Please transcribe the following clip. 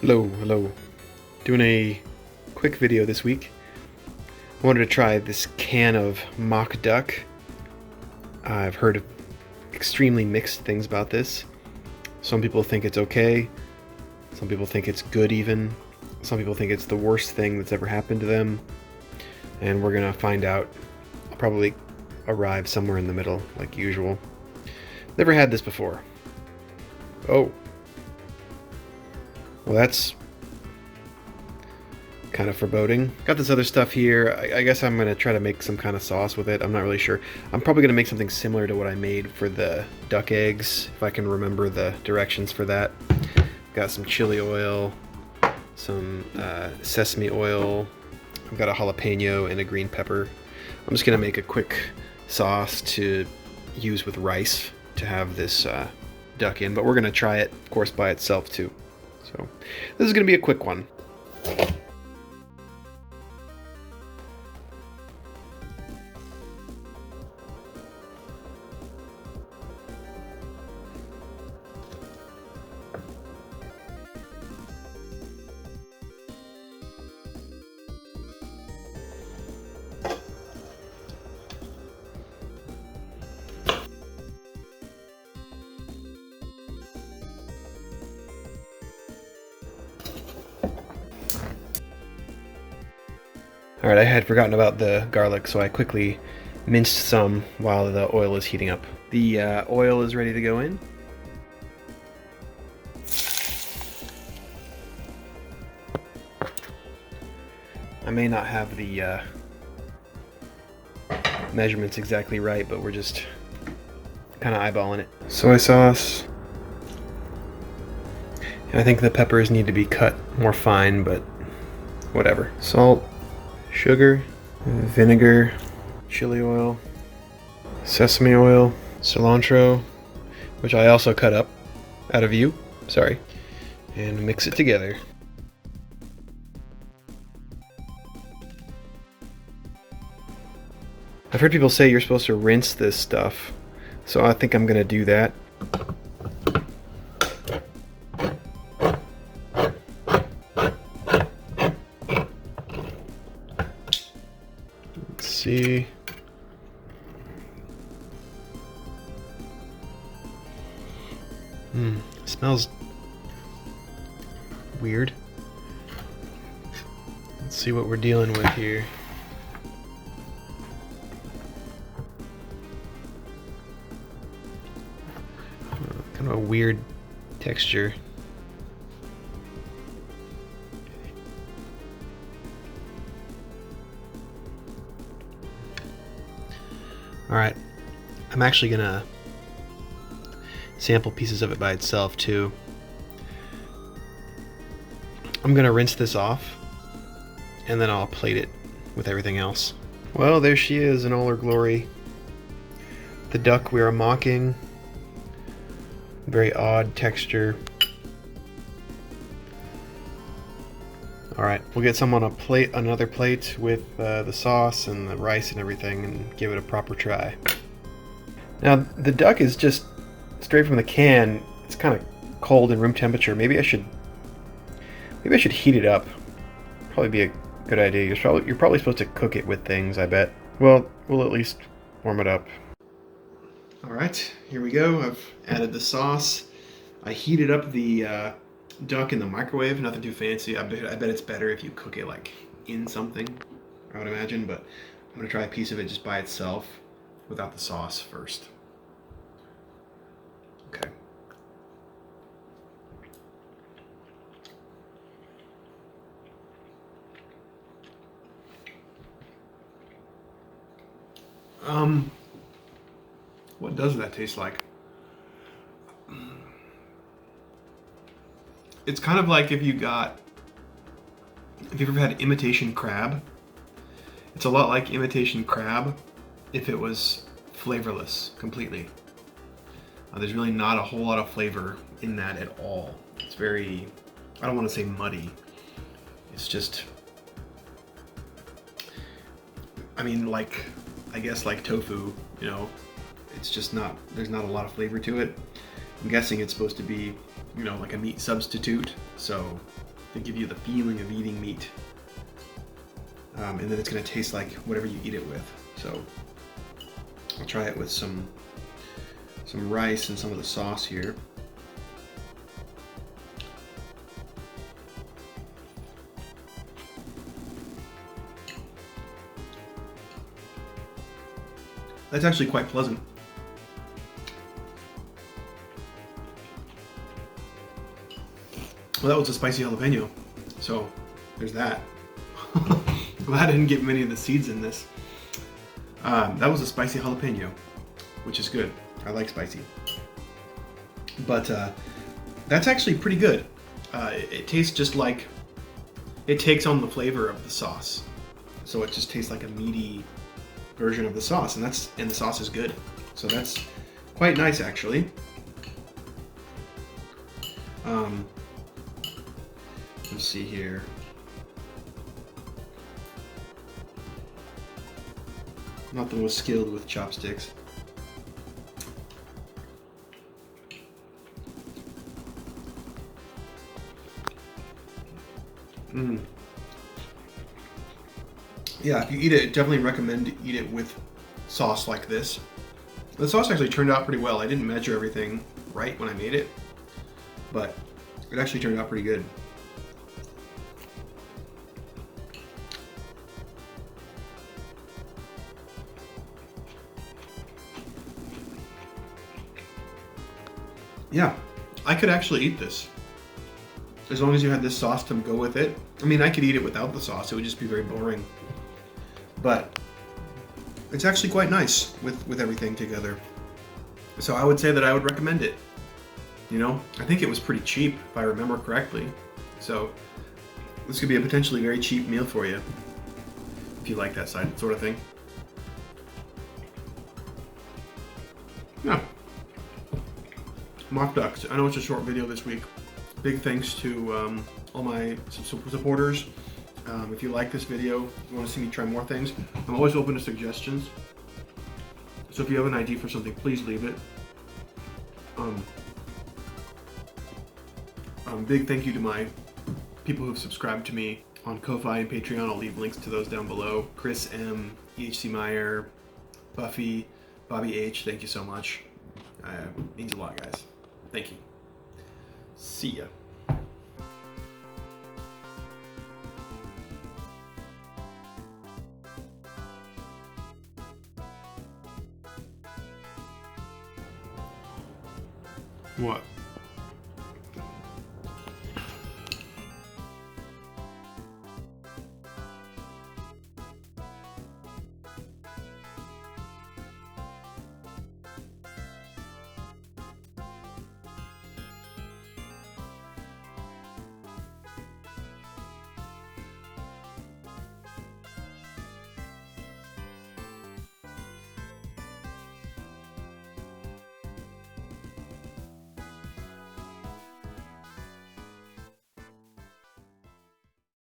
Hello. Doing a quick video this week. I wanted to try this can of mock duck. I've heard extremely mixed things about this. Some people think it's okay. Some people think it's good even. Some people think it's the worst thing that's ever happened to them. And we're gonna find out. I'll probably arrive somewhere in the middle, like usual. Never had this before. Oh. Well, that's kind of foreboding. Got this other stuff here. I guess I'm going to try to make some kind of sauce with it. I'm not really sure. I'm probably going to make something similar to what I made for the duck eggs, if I can remember the directions for that. Got some chili oil, some sesame oil. I've got a jalapeno and a green pepper. I'm just going to make a quick sauce to use with rice to have this duck in, but we're going to try it, of course, by itself too. So this is going to be a quick one. Alright, I had forgotten about the garlic, so I quickly minced some while the oil is heating up. The oil is ready to go in. I may not have the measurements exactly right, but we're just kind of eyeballing it. Soy sauce. And I think the peppers need to be cut more fine, but whatever. Salt. Sugar, vinegar, chili oil, sesame oil, cilantro, which I also cut up out of view, sorry, and mix it together. I've heard people say you're supposed to rinse this stuff, so I think I'm gonna do that. See. Smells weird. Let's see what we're dealing with here. Kind of a weird texture. Alright, I'm actually gonna sample pieces of it by itself too. I'm gonna rinse this off and then I'll plate it with everything else. Well, there she is in all her glory. The duck we are mocking. Very odd texture. Alright, we'll get some on a plate, another plate with the sauce and the rice and everything, and give it a proper try. Now, the duck is just straight from the can. It's kind of cold and room temperature. Maybe I should heat it up. Probably be a good idea. You're probably supposed to cook it with things, I bet. Well, we'll at least warm it up. Alright, here we go. I've added the sauce. I heated up the duck in the microwave, nothing too fancy. I bet it's better if you cook it like in something, I would imagine, but I'm gonna try a piece of it just by itself without the sauce first. Okay. What does that taste like? It's kind of like if you've ever had imitation crab. It's a lot like imitation crab if it was flavorless completely. There's really not a whole lot of flavor in that at all. It's very, I don't want to say muddy. It's just, I mean, like, I guess like tofu, you know, it's just not, there's not a lot of flavor to it. I'm guessing it's supposed to be, you know, like a meat substitute, so to give you the feeling of eating meat. And then it's going to taste like whatever you eat it with. So I'll try it with some rice and some of the sauce here. That's actually quite pleasant. Well, that was a spicy jalapeno, so there's that. Glad I didn't get many of the seeds in this. That was a spicy jalapeno, which is good. I like spicy. But that's actually pretty good. It tastes just like, it takes on the flavor of the sauce. So it just tastes like a meaty version of the sauce, and the sauce is good. So that's quite nice, actually. Let's see here. Not the most skilled with chopsticks. Yeah, if you eat it, definitely recommend to eat it with sauce like this. The sauce actually turned out pretty well. I didn't measure everything right when I made it, but it actually turned out pretty good. Yeah, I could actually eat this. As long as you had this sauce to go with it. I mean, I could eat it without the sauce. It would just be very boring. But it's actually quite nice with everything together. So I would say that I would recommend it. You know, I think it was pretty cheap, if I remember correctly. So this could be a potentially very cheap meal for you, if you like that sort of thing. Yeah. Mock ducks. I know it's a short video this week. Big thanks to all my supporters. If you like this video, you want to see me try more things, I'm always open to suggestions. So if you have an idea for something, please leave it. Big thank you to my people who've subscribed to me on Ko-Fi and Patreon. I'll leave links to those down below. Chris M, Ehcmier, Buffy, Bobbi H, thank you so much. Means a lot, guys. Thank you. See ya. What?